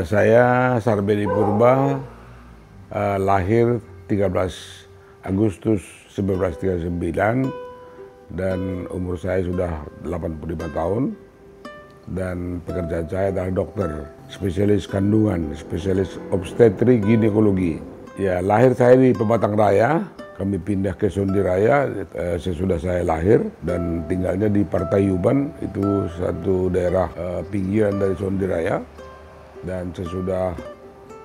Saya Sarbedi Purba, lahir 13 Agustus 1939 dan umur saya sudah 85 tahun dan pekerjaan saya adalah dokter, spesialis kandungan, spesialis obstetri ginekologi. Ya, lahir saya di Pematang Raya, kami pindah ke Sondiraya sesudah saya lahir dan tinggalnya di Partayuban, itu satu daerah pinggiran dari Sondiraya. Dan sesudah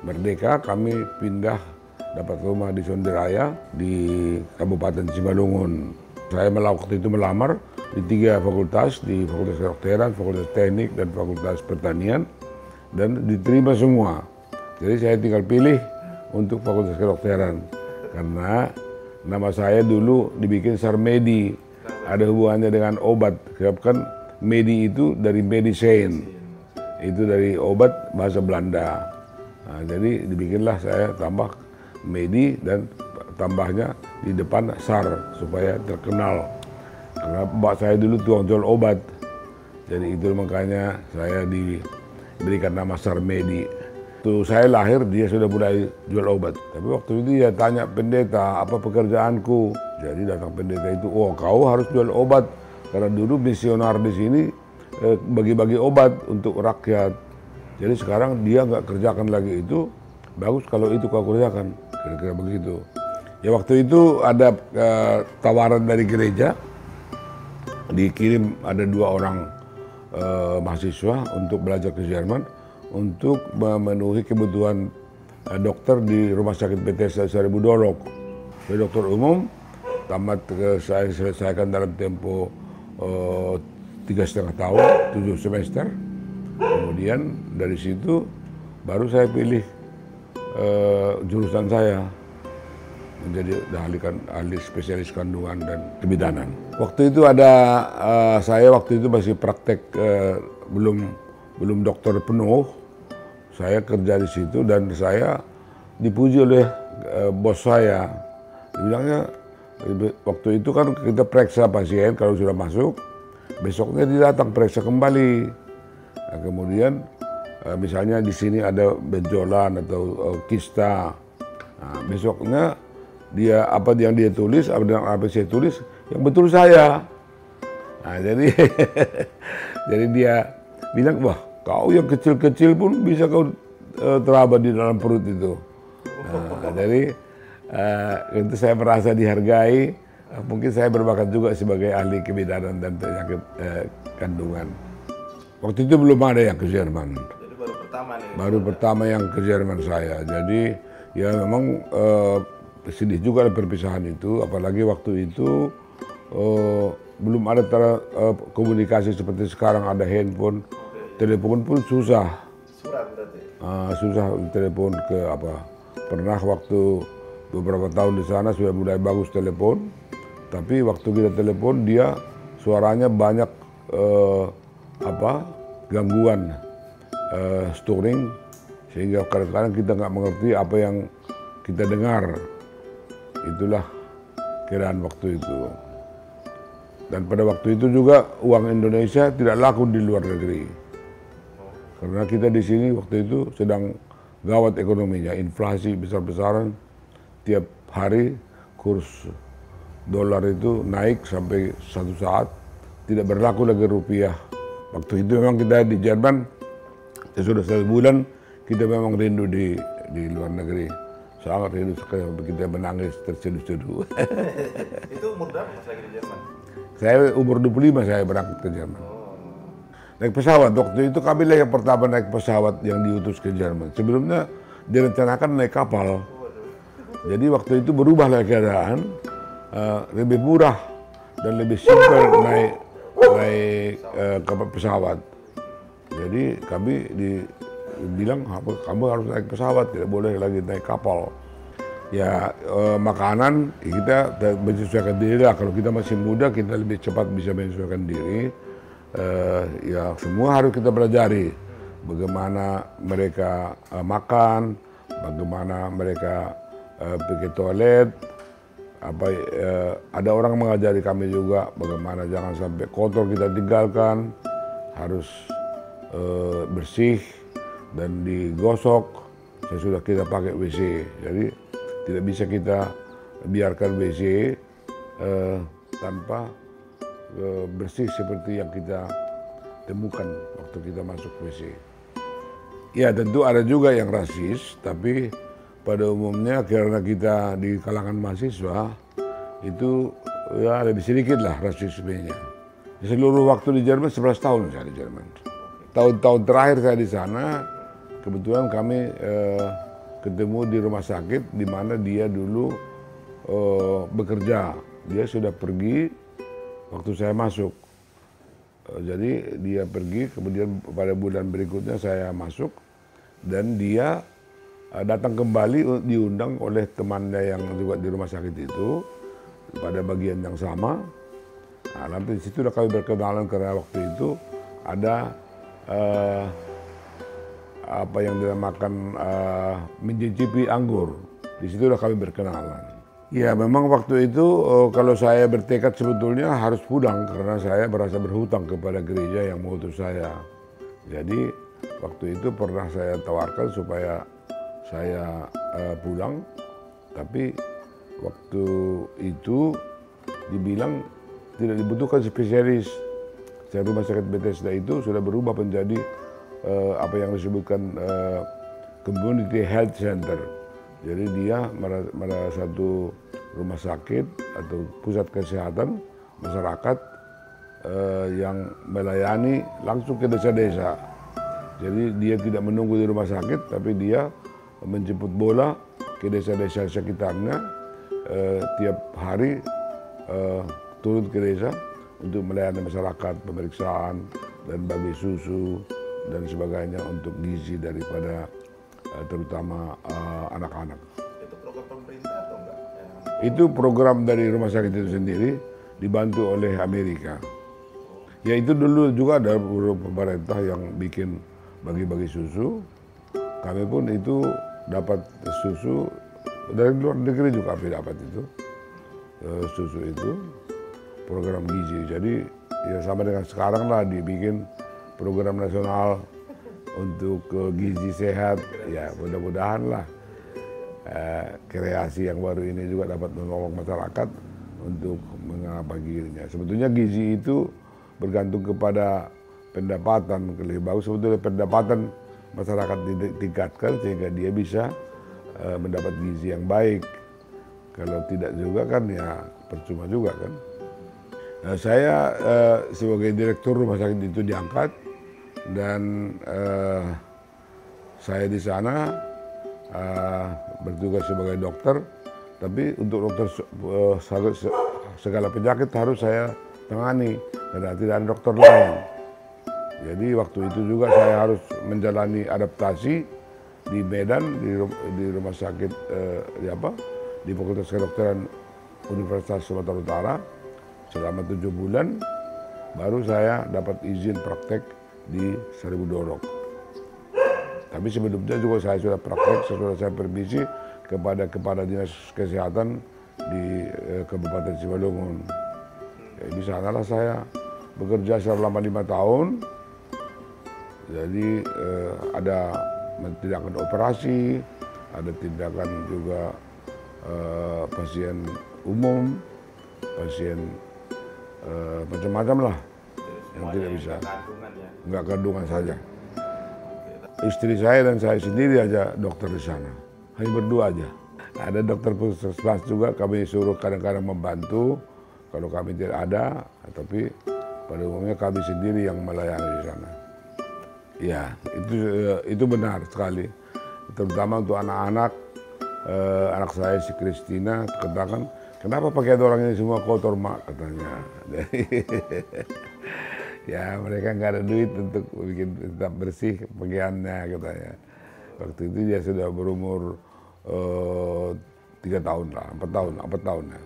merdeka kami pindah dapat rumah di Sondiraya di Kabupaten Simalungun. Saya waktu itu melamar di 3 fakultas, di Fakultas Kedokteran, Fakultas Teknik, dan Fakultas Pertanian, dan diterima semua. Jadi saya tinggal pilih untuk Fakultas Kedokteran karena nama saya dulu dibikin Sarmedi, ada hubungannya dengan obat, kan medi itu dari medicine. Itu dari obat bahasa Belanda. Nah, jadi dibikinlah saya tambah Medi dan tambahnya di depan Sar supaya terkenal. Karena bapak saya dulu tukang jual obat. Jadi itu makanya saya diberikan nama Sarmedi. Waktu saya lahir dia sudah mulai jual obat. Tapi waktu itu dia tanya pendeta apa pekerjaanku. Jadi datang pendeta itu, oh kau harus jual obat. Karena dulu misionar di sini bagi-bagi obat untuk rakyat. Jadi sekarang dia nggak kerjakan lagi itu, bagus kalau itu kau kerjakan, kira-kira begitu. Ya waktu itu ada tawaran dari gereja, dikirim ada 2 orang mahasiswa untuk belajar ke Jerman untuk memenuhi kebutuhan dokter di Rumah Sakit Bethesda Seribu Dolok. Saya dokter umum, tamat saya selesaikan dalam tempo 3,5 tahun, 7 semester. Kemudian dari situ baru saya pilih jurusan saya menjadi ahli spesialis kandungan dan kebidanan. Waktu itu saya waktu itu masih praktek, belum dokter penuh. Saya kerja di situ dan saya dipuji oleh bos saya. Dibilangnya waktu itu kan kita periksa pasien kalau sudah masuk. Besoknya dia datang periksa kembali. Nah, kemudian misalnya di sini ada benjolan atau kista. Nah, besoknya dia apa yang dia tulis, apa saya tulis, yang betul saya. Nah, jadi jadi dia bilang, wah kau yang kecil-kecil pun bisa kau teraba di dalam perut itu. Nah, jadi itu saya merasa dihargai. Mungkin saya berbakat juga sebagai ahli kebidanan dan penyakit kandungan. Waktu itu belum ada yang ke Jerman. Jadi baru pertama nih? Baru pertama yang ke Jerman saya. Jadi ya memang sedih juga ada perpisahan itu. Apalagi waktu itu belum ada komunikasi seperti sekarang, ada handphone. Telepon pun susah. Surat berarti? Susah telepon ke apa. Pernah waktu beberapa tahun di sana sudah mulai bagus telepon. Tapi waktu kita telepon dia suaranya banyak gangguan storing sehingga kadang-kadang kita nggak mengerti apa yang kita dengar. Itulah keadaan waktu itu. Dan pada waktu itu juga uang Indonesia tidak laku di luar negeri. Karena kita di sini waktu itu sedang gawat ekonominya, inflasi besar-besaran, tiap hari kurs dolar itu naik sampai satu saat tidak berlaku lagi rupiah. Waktu itu memang kita di Jerman sudah 1 bulan kita memang rindu di luar negeri, sangat rindu sekali, kita menangis terseduh-seduh. Itu umur berapa pas lagi di Jerman? Saya umur 25 saya berangkat ke Jerman. Naik pesawat, waktu itu kami lah yang pertama naik pesawat yang diutus ke Jerman. Sebelumnya direncanakan naik kapal. Jadi waktu itu berubahlah keadaan. Lebih murah dan lebih simpel naik kapal pesawat. Jadi kami dibilang kamu harus naik pesawat, tidak boleh lagi naik kapal. Ya makanan kita menyesuaikan diri lah. Kalau kita masih muda kita lebih cepat bisa menyesuaikan diri. Ya semua harus kita pelajari. Bagaimana mereka makan, bagaimana mereka pergi toilet. Ada orang mengajari kami juga bagaimana jangan sampai kotor kita tinggalkan, harus bersih, dan digosok. Sesudah kita pakai WC, jadi tidak bisa kita biarkan WC tanpa bersih seperti yang kita temukan waktu kita masuk WC. Ya tentu ada juga yang rasis, tapi pada umumnya karena kita di kalangan mahasiswa itu ya lebih sedikit lah rasismenya. Di seluruh waktu di Jerman 11 tahun saya di Jerman. Tahun-tahun terakhir saya di sana, kebetulan kami ketemu di rumah sakit di mana dia dulu bekerja. Dia sudah pergi waktu saya masuk. Jadi dia pergi, kemudian pada bulan berikutnya saya masuk dan dia datang kembali diundang oleh temannya yang juga di rumah sakit itu pada bagian yang sama. Nah, nanti di situ kami berkenalan karena waktu itu ada apa yang dinamakan mencicipi anggur. Di situ kami berkenalan. Ya memang waktu itu kalau saya bertekad sebetulnya harus pulang karena saya merasa berhutang kepada gereja yang mengutus saya. Jadi waktu itu pernah saya tawarkan supaya saya pulang, tapi waktu itu dibilang tidak dibutuhkan spesialis. Rumah sakit Bethesda itu sudah berubah menjadi apa yang disebutkan Community Health Center. Jadi dia pada satu rumah sakit atau pusat kesehatan masyarakat yang melayani langsung ke desa-desa. Jadi dia tidak menunggu di rumah sakit, tapi dia menjemput bola ke desa-desa sekitarnya tiap hari turun ke desa untuk melayani masyarakat, pemeriksaan dan bagi susu dan sebagainya untuk gizi daripada terutama anak-anak. Itu program pemerintah atau enggak? Itu program dari rumah sakit itu sendiri dibantu oleh Amerika. Ya itu dulu juga ada pemerintah yang bikin bagi-bagi susu. Kami pun itu dapat susu dari luar negeri juga kami dapat itu susu itu program gizi. Jadi ya sama dengan sekarang lah dibikin program nasional untuk gizi sehat, ya mudah-mudahan lah kreasi yang baru ini juga dapat menolong masyarakat untuk mengapaginya. Sebetulnya gizi itu bergantung kepada pendapatan, lebih bagus sebetulnya pendapatan masyarakat ditingkatkan sehingga dia bisa mendapat gizi yang baik. Kalau tidak juga kan ya percuma juga kan. Nah, saya sebagai direktur rumah sakit itu diangkat. Dan saya di sana bertugas sebagai dokter, tapi untuk dokter segala penyakit harus saya tangani karena tidak ada dokter lain. Jadi waktu itu juga saya harus menjalani adaptasi di Medan di rumah sakit di Fakultas Kedokteran Universitas Sumatera Utara selama 7 bulan, baru saya dapat izin praktek di Seribu Dorok. Tapi sebelumnya juga saya sudah praktek, sesudah saya permisi kepada Kepala Dinas Kesehatan di Kabupaten Simalungun. Di sanalah saya bekerja selama 5 tahun. Jadi ada tindakan operasi, ada tindakan juga pasien umum, pasien macam-macam lah yang tidak bisa. Enggak kandungan saja. Istri saya dan saya sendiri aja dokter di sana. Hanya berdua aja. Ada dokter puskesmas juga kami suruh kadang-kadang membantu kalau kami tidak ada, tapi pada umumnya kami sendiri yang melayani di sana. Ya, itu benar sekali. Terutama untuk anak-anak, anak saya si Kristina katakan, kenapa pakaian orang ini semua kotor mak katanya. Ya mereka nggak ada duit untuk bikin tetap bersih pakaiannya katanya. Waktu itu dia sudah berumur 3 tahun lah, 4 tahun ya.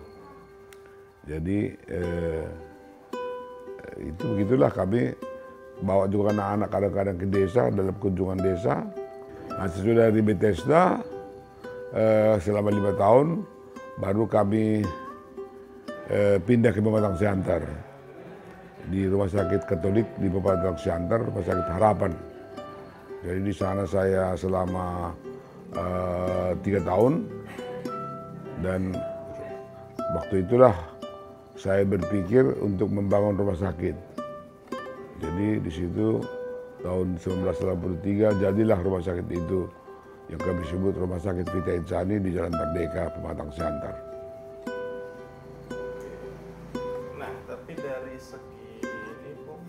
Jadi itu begitulah kami bawa juga anak-anak kadang-kadang ke desa dalam kunjungan desa. Nah sesudah di Bethesda selama 5 tahun baru kami pindah ke Pematang Siantar. Di Rumah Sakit Katolik di Pematang Siantar, Rumah Sakit Harapan. Jadi di sana saya selama 3 tahun, dan waktu itulah saya berpikir untuk membangun rumah sakit. Jadi di situ tahun 1983 jadilah rumah sakit itu yang kami sebut Rumah Sakit Vita Insani di Jalan Merdeka, Pematang Siantar. Nah, tapi dari segi ini pun,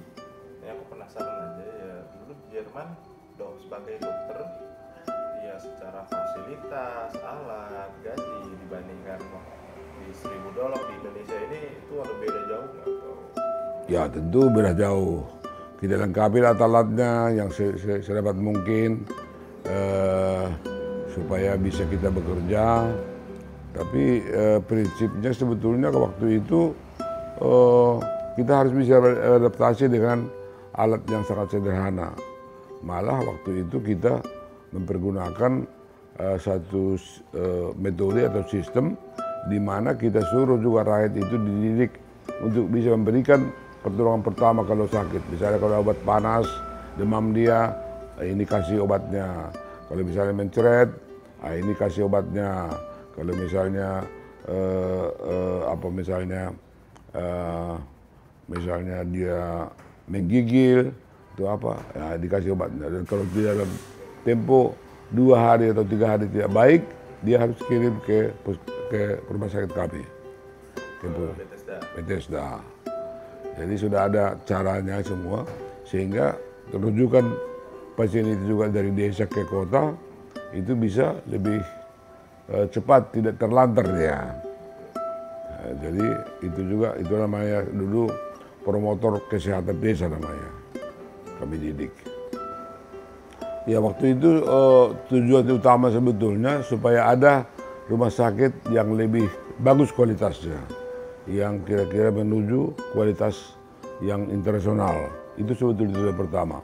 ya aku penasaran aja ya. Dulu di Jerman, sebagai dokter, ya secara fasilitas, alat, gaji dibandingkan di $1.000 di Indonesia ini itu ada beda jauh nggak? Ya tentu beda jauh. Kita lengkapi alat-alatnya yang sedapat mungkin supaya bisa kita bekerja. Tapi prinsipnya sebetulnya waktu itu kita harus bisa beradaptasi dengan alat yang sangat sederhana. Malah waktu itu kita mempergunakan satu metode atau sistem di mana kita suruh juga rakyat itu dididik untuk bisa memberikan pertolongan pertama kalau sakit. Misalnya kalau obat panas, demam dia, ini kasih obatnya. Kalau misalnya mencret, ini kasih obatnya. Kalau misalnya misalnya dia menggigil, itu apa? Ya, dikasih obatnya. Dan kalau di dalam tempo 2 hari atau 3 hari tidak baik, dia harus kirim ke rumah sakit kami. Bethesda. Jadi sudah ada caranya semua, sehingga rujukan pasien itu juga dari desa ke kota itu bisa lebih cepat, tidak terlantar dia. Jadi itu namanya dulu promotor kesehatan desa namanya, kami didik. Ya waktu itu tujuan utama sebetulnya supaya ada rumah sakit yang lebih bagus kualitasnya, yang kira-kira menuju kualitas yang internasional. Itu sebetulnya tujuan pertama.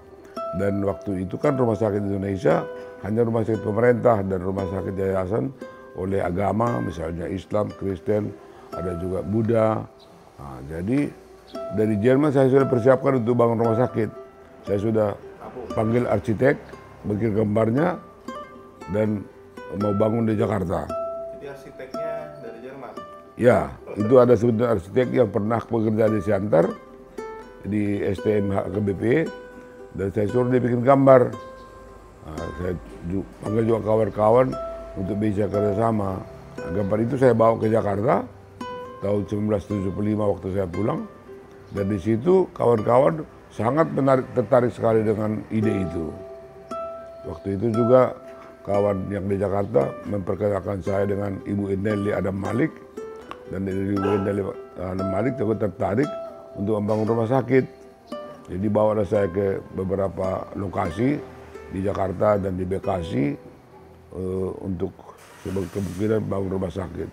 Dan waktu itu kan rumah sakit Indonesia hanya rumah sakit pemerintah dan rumah sakit yayasan oleh agama, misalnya Islam, Kristen, ada juga Buddha. Nah, jadi dari Jerman saya sudah persiapkan untuk bangun rumah sakit. Saya sudah panggil arsitek, bikin gambarnya, dan mau bangun di Jakarta. Jadi arsiteknya dari Jerman? Ya, itu ada sebetulnya arsitek yang pernah bekerja di Siantar, di STM HKBP, dan saya suruh dia bikin gambar. Nah, saya panggil juga kawan-kawan untuk bisa kerjasama. Nah, gambar itu saya bawa ke Jakarta tahun 1975 waktu saya pulang, dan di situ kawan-kawan sangat tertarik sekali dengan ide itu. Waktu itu juga kawan yang di Jakarta memperkenalkan saya dengan Ibu Indeli Adam Malik, dan dari Ibu Indeli Adam Malik juga tertarik untuk membangun rumah sakit. Jadi bawalah saya ke beberapa lokasi di Jakarta dan di Bekasi untuk sebagai kemungkinan bangun rumah sakit.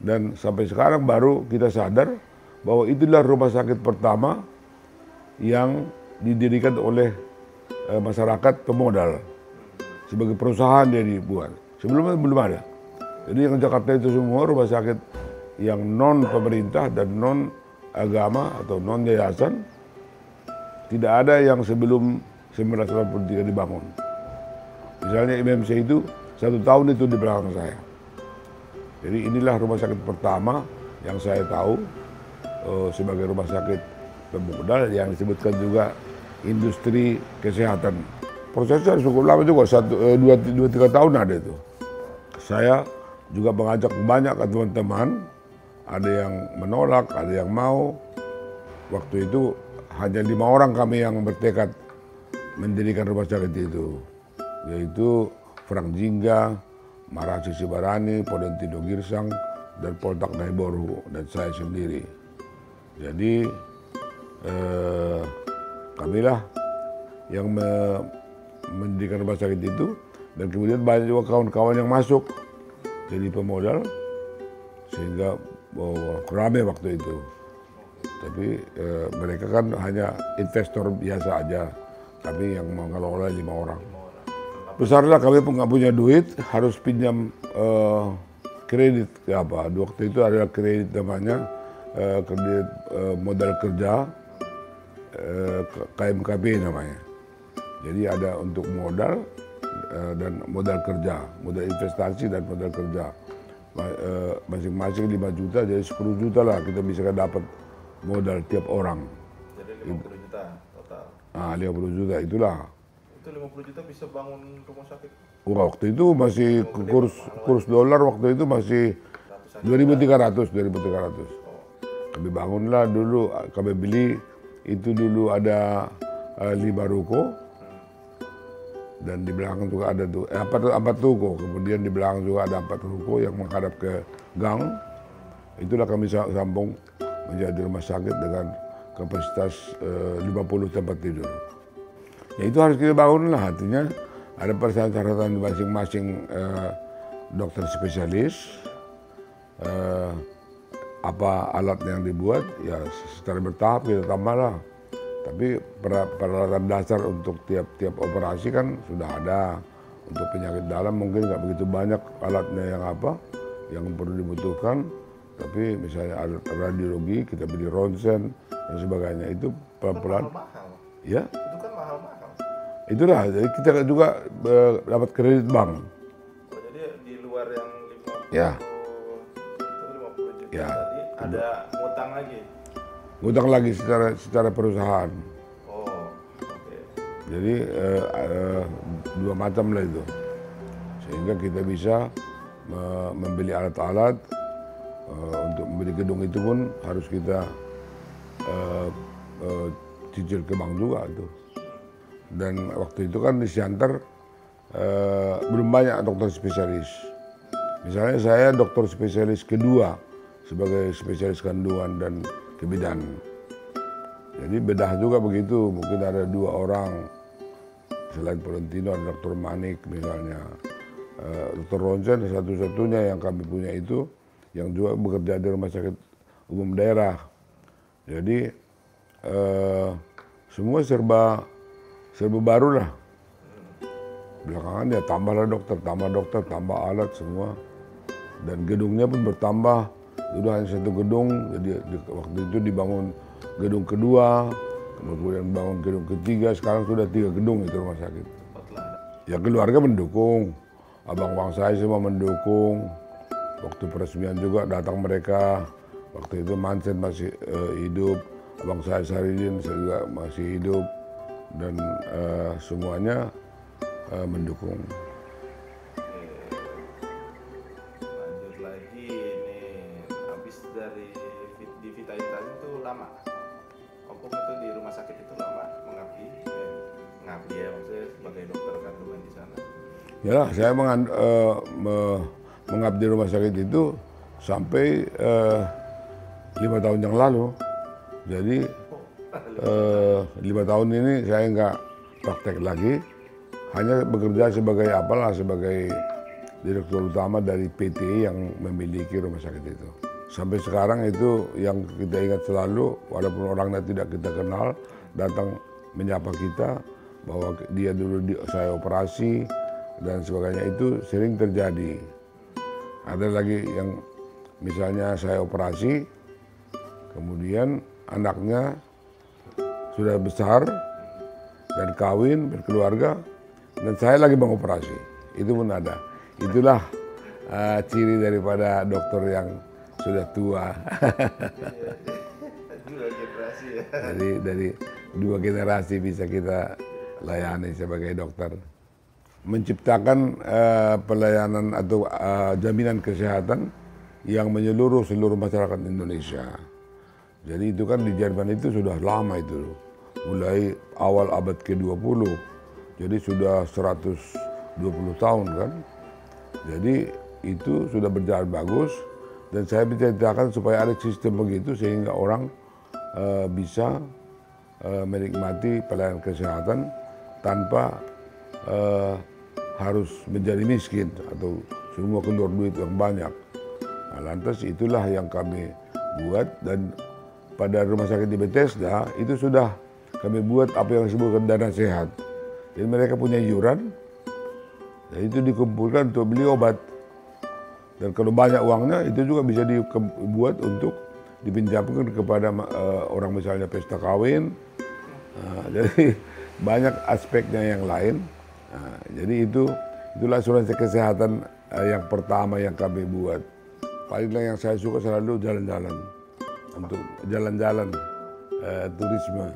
Dan sampai sekarang baru kita sadar bahwa itulah rumah sakit pertama yang didirikan oleh masyarakat pemodal. Sebagai perusahaan dia dibuat. Sebelumnya belum ada. Jadi yang Jakarta itu semua rumah sakit yang non pemerintah dan non agama atau non yayasan, tidak ada yang sebelum 1983 dibangun. Misalnya MMC itu 1 tahun itu di belakang saya. Jadi inilah rumah sakit pertama yang saya tahu sebagai rumah sakit pemodal yang disebutkan juga industri kesehatan. Prosesnya cukup lama juga, 2-3 tahun ada itu. Saya juga mengajak banyak teman-teman, ada yang menolak, ada yang mau. Waktu itu hanya 5 orang kami yang bertekad mendirikan rumah sakit itu, yaitu Frank Jingga, Marasi Sibarani, Podentino Girsang, dan Poltak Naiboru, dan saya sendiri. Jadi kamilah yang mendirikan rumah sakit itu, dan kemudian banyak juga kawan-kawan yang masuk jadi pemodal, sehingga ramai waktu itu. Tapi mereka kan hanya investor biasa aja, kami yang mengelola 5 orang. Besarlah kami pun nggak punya duit, harus pinjam kredit ke apa. Waktu itu adalah kredit namanya kredit modal kerja, KMKB namanya. Jadi ada untuk modal dan modal kerja, modal investasi dan modal kerja. Masing-masing 5 juta, jadi 10 juta lah kita bisa dapat modal tiap orang. Jadi 50 juta total. 50 juta itulah. Itu 50 juta bisa bangun rumah sakit. Waktu itu masih kurs dolar waktu itu masih 2.300. Kami bangunlah dulu, kami beli itu dulu ada 5 ruko. Dan di belakang juga ada tuh 4 ruko, kemudian di belakang juga ada 4 ruko yang menghadap ke gang. Itulah kami sambung menjadi rumah sakit dengan kapasitas 50 tempat tidur. Ya itu harus kita bangun lah, artinya ada persyaratan masing-masing dokter spesialis, apa alat yang dibuat, ya secara bertahap kita tambah lah. Tapi peralatan dasar untuk tiap operasi kan sudah ada. Untuk penyakit dalam mungkin nggak begitu banyak alatnya yang perlu dibutuhkan. Tapi misalnya alat radiologi, kita beli ronsen dan sebagainya, itu pelan-pelan. Mahal. Ya. Itu kan mahal-mahal. Itulah, jadi kita juga dapat kredit bank. Oh, jadi di luar yang 50, Ya. itu 50 juta Ya. tadi ada ngutang lagi. Ngutang lagi secara perusahaan. Oh, oke. Jadi 2 macam lah itu. Sehingga kita bisa membeli alat-alat, untuk membeli gedung itu pun harus kita cicil ke bank juga itu. Dan waktu itu kan di Siantar belum banyak dokter spesialis. Misalnya saya dokter spesialis kedua sebagai spesialis kandungan dan kebidan. Jadi bedah juga begitu, mungkin ada 2 orang selain Valentino, ada Dr. Manik misalnya. Dr. Ronsen satu-satunya yang kami punya itu yang juga bekerja di rumah sakit umum daerah. Jadi semua serba baru lah. Belakangan ya tambah dokter, tambah alat semua. Dan gedungnya pun bertambah. Dulu hanya 1 gedung, jadi waktu itu dibangun gedung kedua, kemudian bangun gedung ketiga, sekarang sudah 3 gedung itu rumah sakit. Ya keluarga mendukung, abang-abang saya semua mendukung. Waktu peresmian juga datang mereka, waktu itu Mansen masih hidup, abang saya Saridin juga masih hidup, dan semuanya mendukung. Ya, saya mengabdi rumah sakit itu sampai 5 tahun yang lalu. Jadi 5 tahun ini saya nggak praktek lagi, hanya bekerja sebagai direktur utama dari PT yang memiliki rumah sakit itu. Sampai sekarang itu yang kita ingat selalu, walaupun orangnya tidak kita kenal, datang menyapa kita bahwa dia dulu saya operasi dan sebagainya, itu sering terjadi. Ada lagi yang misalnya saya operasi, kemudian anaknya sudah besar dan kawin, berkeluarga, dan saya lagi mengoperasi. Itu pun ada. Itulah ciri daripada dokter yang sudah tua. Jadi dari 2 generasi bisa kita layani sebagai dokter. Menciptakan pelayanan atau jaminan kesehatan yang menyeluruh seluruh masyarakat Indonesia. Jadi itu kan di Jerman itu sudah lama itu, mulai awal abad ke-20. Jadi sudah 120 tahun kan. Jadi itu sudah berjalan bagus, dan saya menceritakan supaya ada sistem begitu sehingga orang bisa menikmati pelayanan kesehatan tanpa harus menjadi miskin atau semua keluar duit yang banyak. Nah, lantas itulah yang kami buat, dan pada rumah sakit di Bethesda itu sudah kami buat apa yang disebut dana sehat. Jadi mereka punya iuran, dan itu dikumpulkan untuk beli obat. Dan kalau banyak uangnya itu juga bisa dibuat untuk dipinjamkan kepada orang misalnya pesta kawin. Jadi banyak aspeknya yang lain. Nah, jadi itulah asuransi kesehatan yang pertama yang kami buat. Palinglah yang saya suka selalu jalan-jalan, untuk jalan-jalan turisme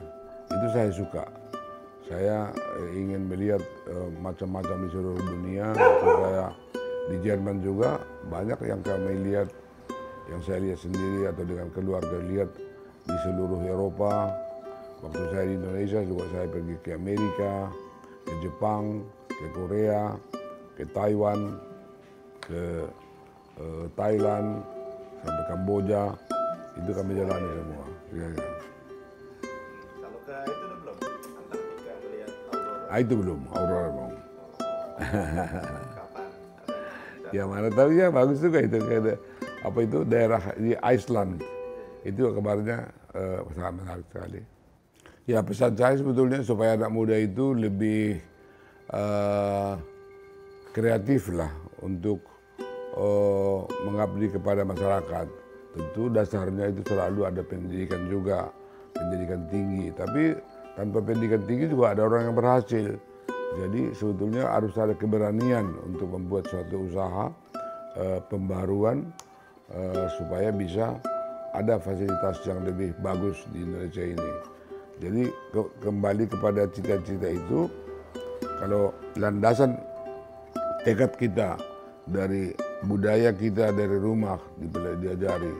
itu saya suka. Saya ingin melihat macam-macam di seluruh dunia. Waktu saya di Jerman juga banyak yang kami lihat, yang saya lihat sendiri atau dengan keluarga lihat di seluruh Eropa. Waktu saya di Indonesia juga saya pergi ke Amerika, ke Jepang, ke Korea, ke Taiwan, ke Thailand, sampai Kamboja. Itu kami jalani semua. Ya. Kalau ke itu udah belum? Antartika melihat aurora. Ah, itu belum, aurora belum. Kapan? Ya mana tahu ya, bagus juga itu. Kayak apa itu daerah di Iceland. Itu kabarnya sangat menarik sekali. Ya pesan saya sebetulnya supaya anak muda itu lebih kreatif lah untuk mengabdi kepada masyarakat. Tentu dasarnya itu selalu ada pendidikan juga, pendidikan tinggi. Tapi tanpa pendidikan tinggi juga ada orang yang berhasil. Jadi sebetulnya harus ada keberanian untuk membuat suatu usaha pembaruan supaya bisa ada fasilitas yang lebih bagus di Indonesia ini. Jadi kembali kepada cita-cita itu, kalau landasan tekad kita dari budaya kita dari rumah diajari,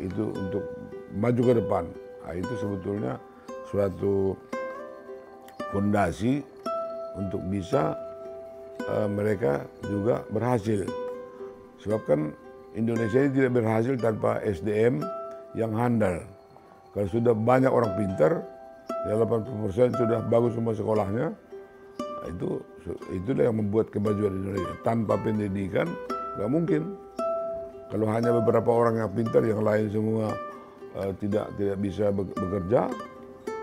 itu untuk maju ke depan. Itu sebetulnya suatu fondasi untuk bisa mereka juga berhasil. Sebab kan Indonesia ini tidak berhasil tanpa SDM yang handal. Kalau sudah banyak orang pintar, ya 80% sudah bagus semua sekolahnya, itulah yang membuat kemajuan Indonesia. Tanpa pendidikan nggak mungkin. Kalau hanya beberapa orang yang pintar, yang lain semua tidak bisa bekerja,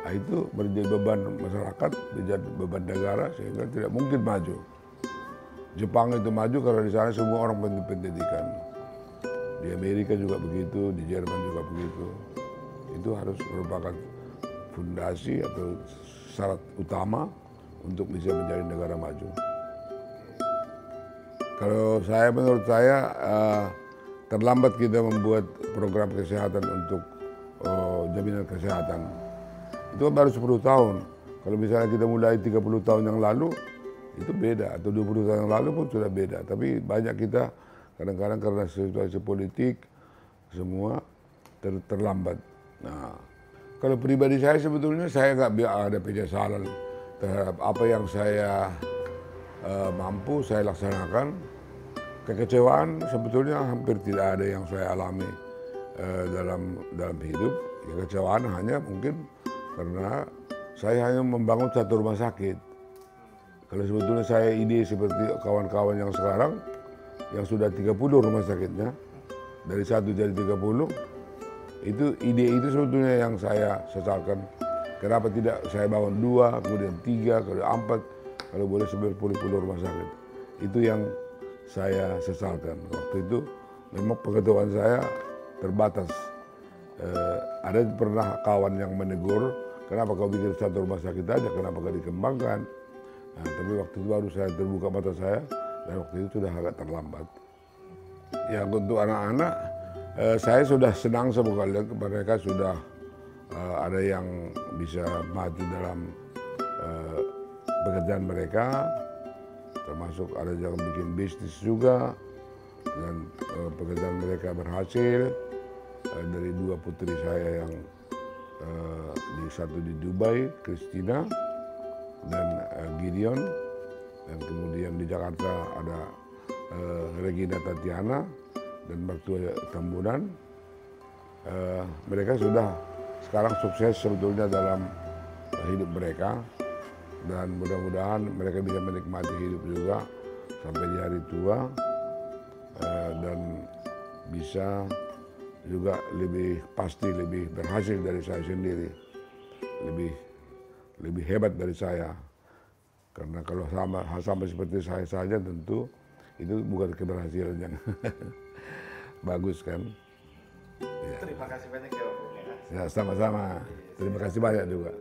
itu menjadi beban masyarakat, menjadi beban negara, sehingga tidak mungkin maju. Jepang itu maju karena di sana semua orang pendidikan. Di Amerika juga begitu, di Jerman juga begitu. Itu harus merupakan fondasi atau syarat utama untuk bisa menjadi negara maju. Kalau menurut saya terlambat kita membuat program kesehatan untuk jaminan kesehatan. Itu baru 10 tahun. Kalau misalnya kita mulai 30 tahun yang lalu, itu beda. Atau 20 tahun yang lalu pun sudah beda. Tapi banyak kita kadang-kadang karena situasi politik, semua terlambat. Nah, kalau pribadi saya sebetulnya saya nggak ada penyesalan terhadap apa yang saya mampu saya laksanakan. Kekecewaan sebetulnya hampir tidak ada yang saya alami dalam hidup. Kekecewaan hanya mungkin karena saya hanya membangun satu rumah sakit. Kalau sebetulnya saya ide seperti kawan-kawan yang sekarang, yang sudah 30 rumah sakitnya, dari 1 jadi 30, ide itu sebetulnya yang saya sesalkan. Kenapa tidak saya bangun 2, kemudian 3, kemudian 4, kalau boleh 10 rumah sakit. Itu yang saya sesalkan. Waktu itu memang pengetahuan saya terbatas. Ada pernah kawan yang menegur, kenapa kau bikin satu rumah sakit aja, kenapa kau dikembangkan. Nah, tapi waktu itu baru saya terbuka mata saya, dan waktu itu sudah agak terlambat. Ya untuk anak-anak, saya sudah senang sekali mereka sudah ada yang bisa maju dalam pekerjaan mereka, termasuk ada yang bikin bisnis juga, dan pekerjaan mereka berhasil. Dari 2 putri saya yang satu di Dubai, Christina dan Gideon, dan kemudian di Jakarta ada Regina Tatiana dan mertua Tambunan. Mereka sudah sekarang sukses sebetulnya dalam hidup mereka, dan mudah-mudahan mereka bisa menikmati hidup juga sampai di hari tua, dan bisa juga lebih pasti lebih berhasil dari saya sendiri, lebih hebat dari saya. Karena kalau sama seperti saya saja tentu itu bukan keberhasilan yang bagus kan. Ya. Terima kasih banyak ya Om. Ya sama-sama. Terima kasih banyak juga.